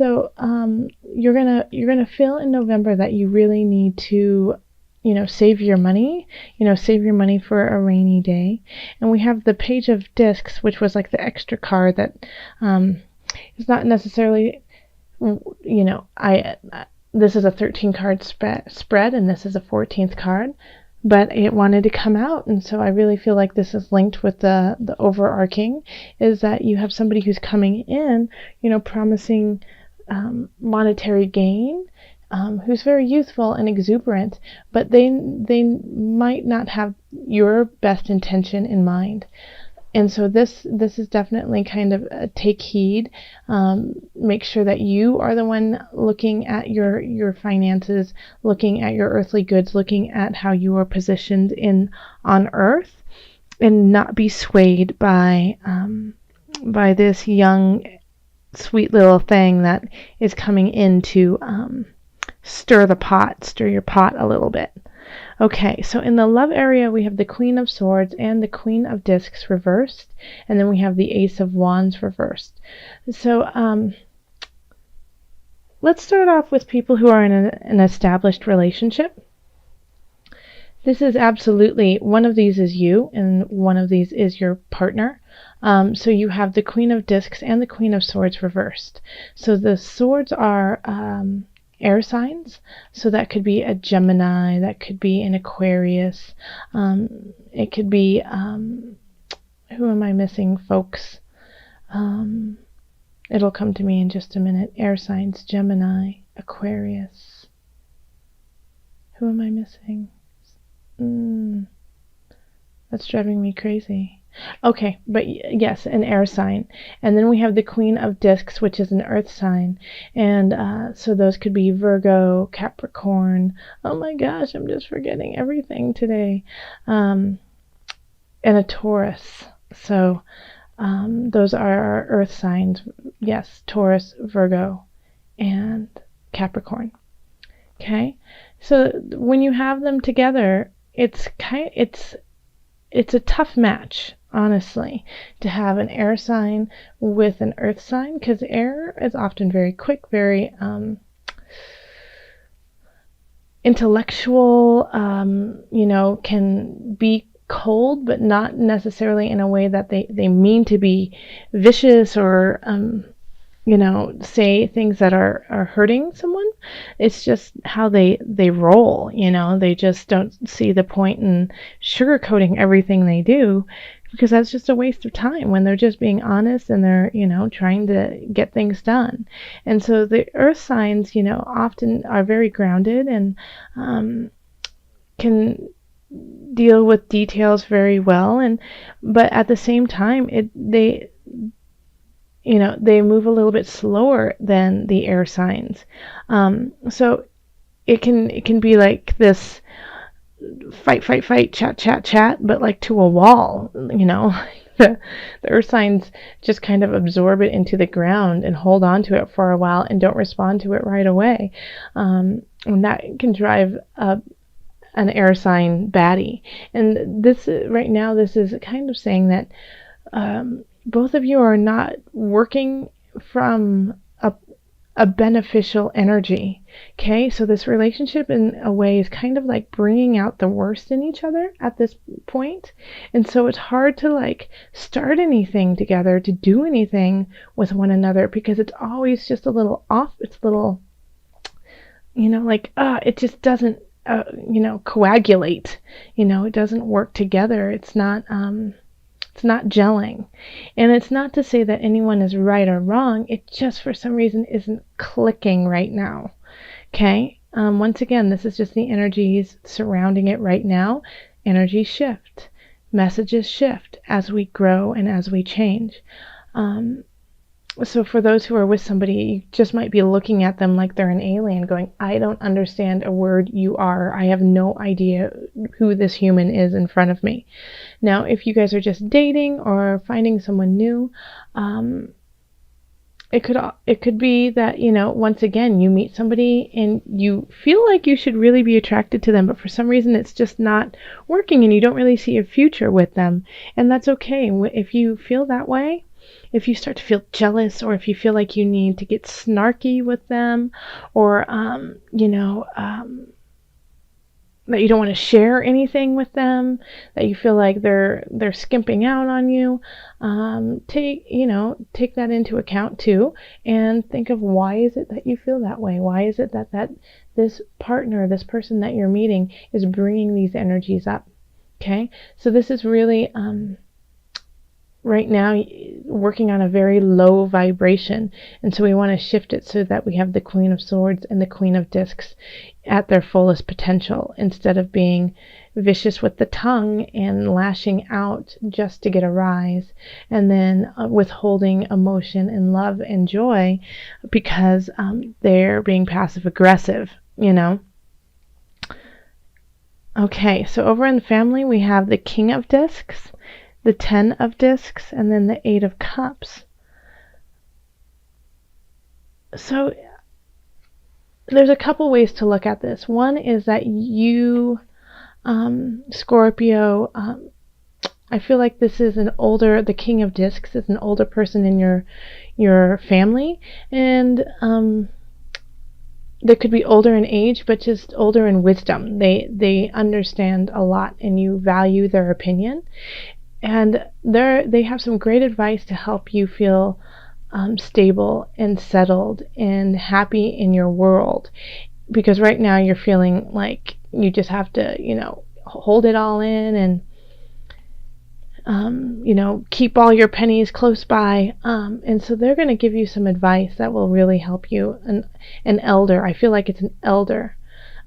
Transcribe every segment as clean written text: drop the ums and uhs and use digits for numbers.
So you're gonna feel in November that you really need to, save your money, save your money for a rainy day. And we have the Page of Discs, which was like the extra card that is not necessarily, this is a 13 card spread, and this is a 14th card, but it wanted to come out. And so I really feel like this is linked with the overarching, is that you have somebody who's coming in, promising monetary gain, who's very youthful and exuberant, but they might not have your best intention in mind. And so this is definitely kind of a take heed. Make sure that you are the one looking at your finances, looking at your earthly goods, looking at how you are positioned on earth, and not be swayed by this young, sweet little thing that is coming in to stir your pot a little bit. Okay, so in the love area, we have the Queen of Swords and the Queen of Discs reversed, and then we have the Ace of Wands reversed. So let's start off with people who are in an established relationship. This is absolutely, one of these is you, and one of these is your partner. So you have the Queen of Discs and the Queen of Swords reversed. So the swords are air signs, so that could be a Gemini, that could be an Aquarius, it could be who am I missing, folks? It'll come to me in just a minute. Air signs: Gemini, Aquarius. Who am I missing? That's driving me crazy. Okay, but yes, an air sign. And then we have the Queen of Discs, which is an earth sign. And so those could be Virgo, Capricorn. Oh my gosh, I'm just forgetting everything today. And a Taurus. So those are our earth signs. Yes, Taurus, Virgo, and Capricorn. Okay, so when you have them together, it's a tough match, honestly, to have an air sign with an earth sign, because air is often very quick, very intellectual, can be cold, but not necessarily in a way that they mean to be vicious or say things that are hurting someone. It's just how they roll, they just don't see the point in sugarcoating everything they do, because that's just a waste of time when they're just being honest and they're, trying to get things done. And so the earth signs, often are very grounded and can deal with details very well, but at the same time they move a little bit slower than the air signs. So it can be like this fight, chat, but like to a wall, The earth signs just kind of absorb it into the ground and hold on to it for a while and don't respond to it right away. And that can drive up an air sign batty. And this right now, this is kind of saying that both of you are not working from a beneficial energy. Okay, so this relationship in a way is kind of like bringing out the worst in each other at this point. And so it's hard to like start anything together, to do anything with one another, because it's always just a little off. It's a little, it just doesn't, coagulate. It doesn't work together. It's not gelling. And it's not to say that anyone is right or wrong. It just for some reason isn't clicking right now. Okay? Once again, this is just the energies surrounding it right now. Energies shift. Messages shift as we grow and as we change. So for those who are with somebody, you just might be looking at them like they're an alien, going, I don't understand a word you are. I have no idea who this human is in front of me. Now, if you guys are just dating or finding someone new, it could be that, once again, you meet somebody and you feel like you should really be attracted to them, but for some reason it's just not working and you don't really see a future with them. And that's okay. If you feel that way, if you start to feel jealous, or if you feel like you need to get snarky with them, or that you don't want to share anything with them, that you feel like they're skimping out on you, take that into account too, and think of, why is it that you feel that way? Why is it that this partner, this person that you're meeting, is bringing these energies up? Okay, so this is really right now working on a very low vibration, and so we want to shift it so that we have the Queen of Swords and the Queen of Discs at their fullest potential, instead of being vicious with the tongue and lashing out just to get a rise, and then withholding emotion and love and joy because they're being passive aggressive, Okay, so over in the family we have the King of Discs, the 10 of Discs, and then the 8 of Cups. So there's a couple ways to look at this. One is that you, Scorpio, I feel like this is the King of Discs is an older person in your family, and they could be older in age, but just older in wisdom. They understand a lot, and you value their opinion. And they have some great advice to help you feel stable and settled and happy in your world. Because right now you're feeling like you just have to, hold it all in and, keep all your pennies close by. And so they're going to give you some advice that will really help you. An elder, I feel like it's an elder.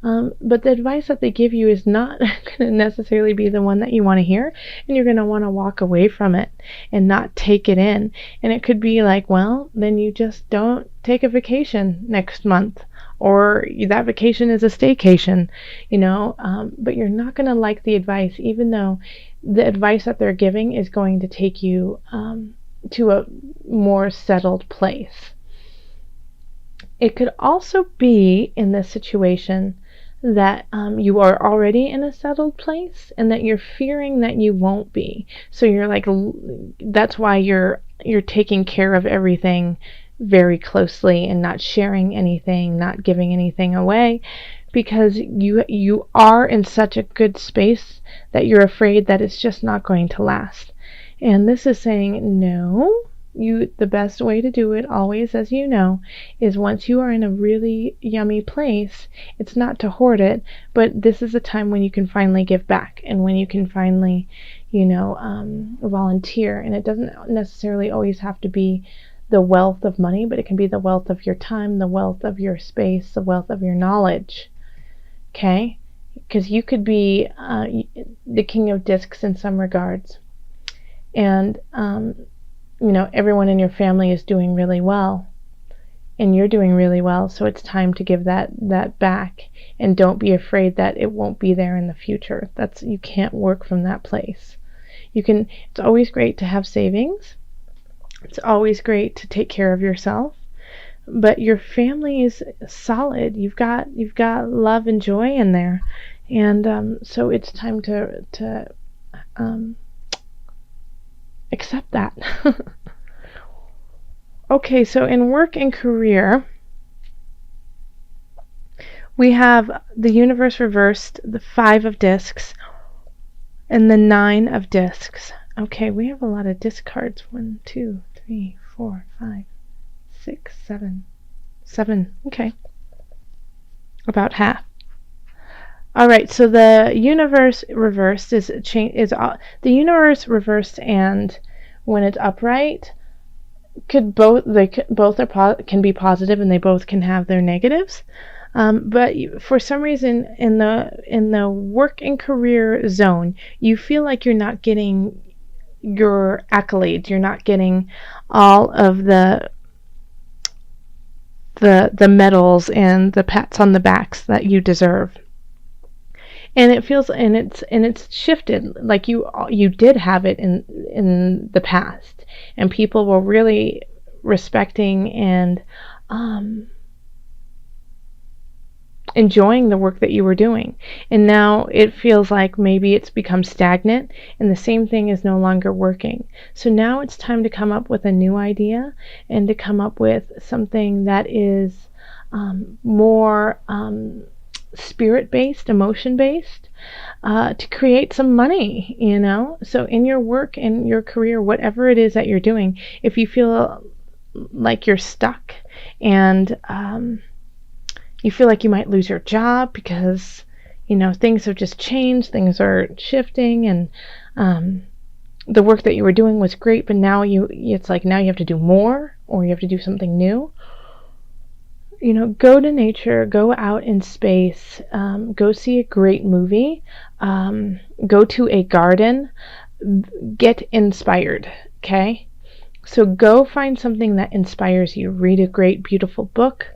But the advice that they give you is not going to necessarily be the one that you want to hear, and you're going to want to walk away from it and not take it in. And it could be like, well, then you just don't take a vacation next month, or that vacation is a staycation, but you're not going to like the advice, even though the advice that they're giving is going to take you to a more settled place. It could also be in this situation that you are already in a settled place, and that you're fearing that you won't be. So you're like, that's why you're taking care of everything very closely and not sharing anything, not giving anything away, because you are in such a good space that you're afraid that it's just not going to last. And this is saying, no, the best way to do it, always, as you know, is once you are in a really yummy place, it's not to hoard it, but this is a time when you can finally give back, and when you can finally, volunteer. And it doesn't necessarily always have to be the wealth of money, but it can be the wealth of your time, the wealth of your space, the wealth of your knowledge. Okay? Because you could be the King of Discs in some regards, and everyone in your family is doing really well, and you're doing really well, so it's time to give that back, and don't be afraid that it won't be there in the future. You can't work from that place. It's always great to have savings. It's always great to take care of yourself, but your family is solid. You've got love and joy in there, and so it's time to accept that. Okay, so in work and career, we have the universe reversed, the 5 of Discs, and the 9 of Discs. Okay, we have a lot of disc cards. 1, 2, 3, 4, 5, 6, 7. 7. Okay. About half. All right, so the universe reversed is the universe reversed, and when it's upright, can be positive, and they both can have their negatives. But for some reason in the work and career zone, you feel like you're not getting your accolades. You're not getting all of the medals and the pats on the backs that you deserve. And it feels, and it's shifted. Like you did have it in the past, and people were really respecting and enjoying the work that you were doing. And now it feels like maybe it's become stagnant and the same thing is no longer working. So now it's time to come up with a new idea and to come up with something that is more spirit-based, emotion-based, to create some money, So in your work, in your career, whatever it is that you're doing, if you feel like you're stuck and you feel like you might lose your job because, things have just changed, things are shifting, and the work that you were doing was great, but now it's like now you have to do more or you have to do something new. Go to nature, go out in space, go see a great movie, go to a garden, get inspired, okay? So go find something that inspires you. Read a great, beautiful book,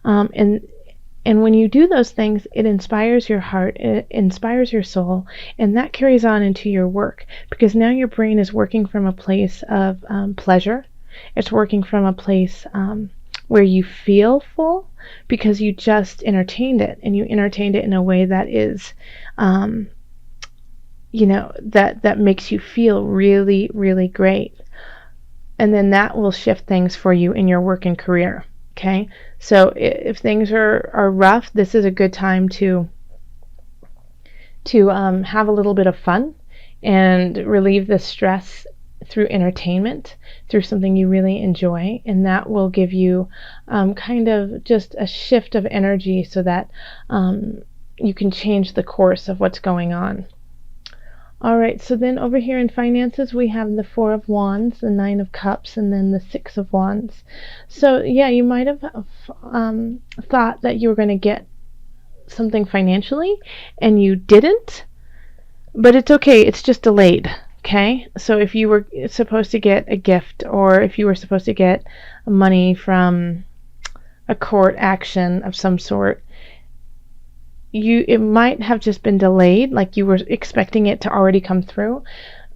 and when you do those things, it inspires your heart, it inspires your soul, and that carries on into your work, because now your brain is working from a place of pleasure. It's working from a place where you feel full because you just entertained it, and you entertained it in a way that is, that makes you feel really, really great. And then that will shift things for you in your work and career. Okay, so if things are rough, this is a good time to have a little bit of fun and relieve the stress through entertainment, through something you really enjoy, and that will give you kind of just a shift of energy so that you can change the course of what's going on. All right, so then over here in finances, we have the 4 of Wands, the 9 of Cups, and then the 6 of Wands. So yeah, you might have thought that you were going to get something financially, and you didn't, but it's okay, it's just delayed, okay? So if you were supposed to get a gift, or if you were supposed to get money from a court action of some sort, it might have just been delayed, like you were expecting it to already come through,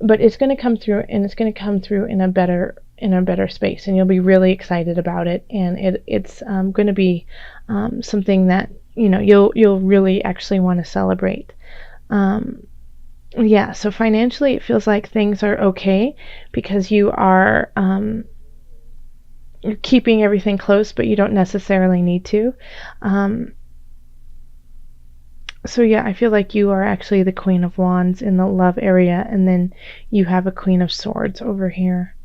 but it's going to come through, and it's going to come through in a better space, and you'll be really excited about it, and it's going to be something that you'll really actually want to celebrate. Yeah, so financially it feels like things are okay because you are you're keeping everything close, but you don't necessarily need to. So yeah, I feel like you are actually the Queen of Wands in the love area, and then you have a Queen of Swords over here.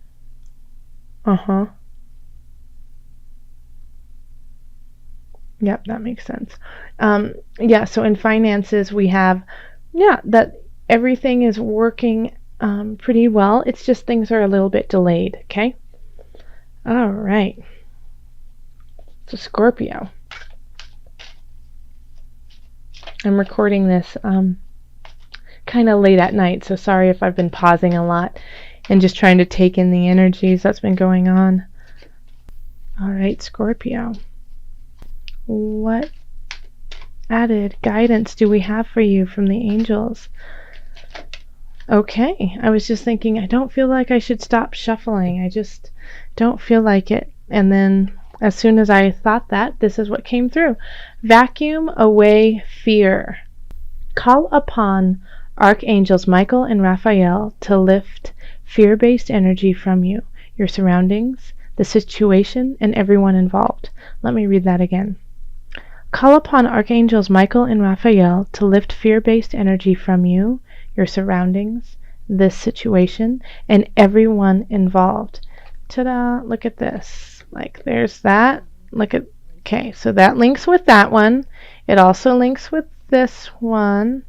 Yep, that makes sense. Yeah, so in finances we have, that everything is working pretty well. It's just things are a little bit delayed, okay? All right. So Scorpio. I'm recording this kind of late at night, so sorry if I've been pausing a lot and just trying to take in the energies that's been going on. All right, Scorpio. What added guidance do we have for you from the angels? Okay, I was just thinking, I don't feel like I should stop shuffling. I just don't feel like it. And then as soon as I thought that, this is what came through. Vacuum away fear. Call upon Archangels Michael and Raphael to lift fear-based energy from you, your surroundings, the situation, and everyone involved. Let me read that again. Call upon Archangels Michael and Raphael to lift fear-based energy from you, your surroundings, this situation, and everyone involved. Ta-da! Look at this. Like, there's that. Look at, okay, so that links with that one. It also links with this one.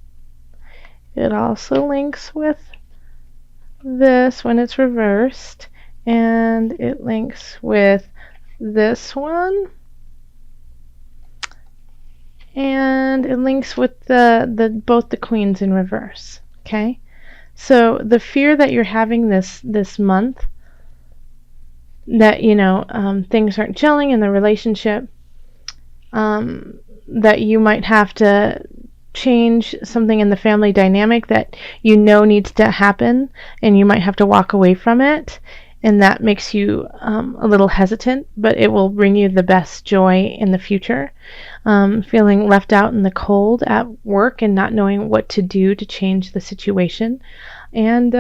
It also links with this when it's reversed. And it links with this one. And it links with both the queens in reverse. Okay? So the fear that you're having this month, that things aren't gelling in the relationship, that you might have to change something in the family dynamic that needs to happen, and you might have to walk away from it, and that makes you a little hesitant, but it will bring you the best joy in the future. Feeling left out in the cold at work and not knowing what to do to change the situation, and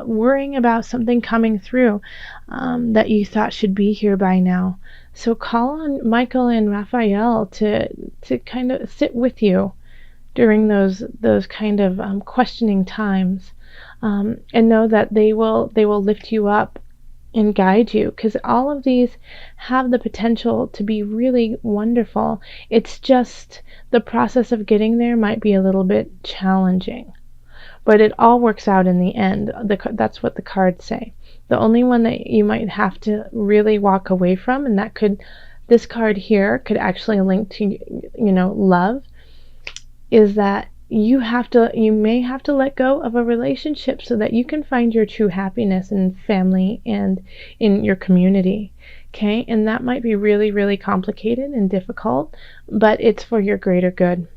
worrying about something coming through that you thought should be here by now. So call on Michael and Raphael to kind of sit with you during those kind of questioning times, and know that they will lift you up and guide you, because all of these have the potential to be really wonderful. It's just the process of getting there might be a little bit challenging, but it all works out in the end. That's what the cards say. The only one that you might have to really walk away from, and this card here could actually link to love, is that you may have to let go of a relationship so that you can find your true happiness in family and in your community. Okay, and that might be really, really complicated and difficult, but it's for your greater good.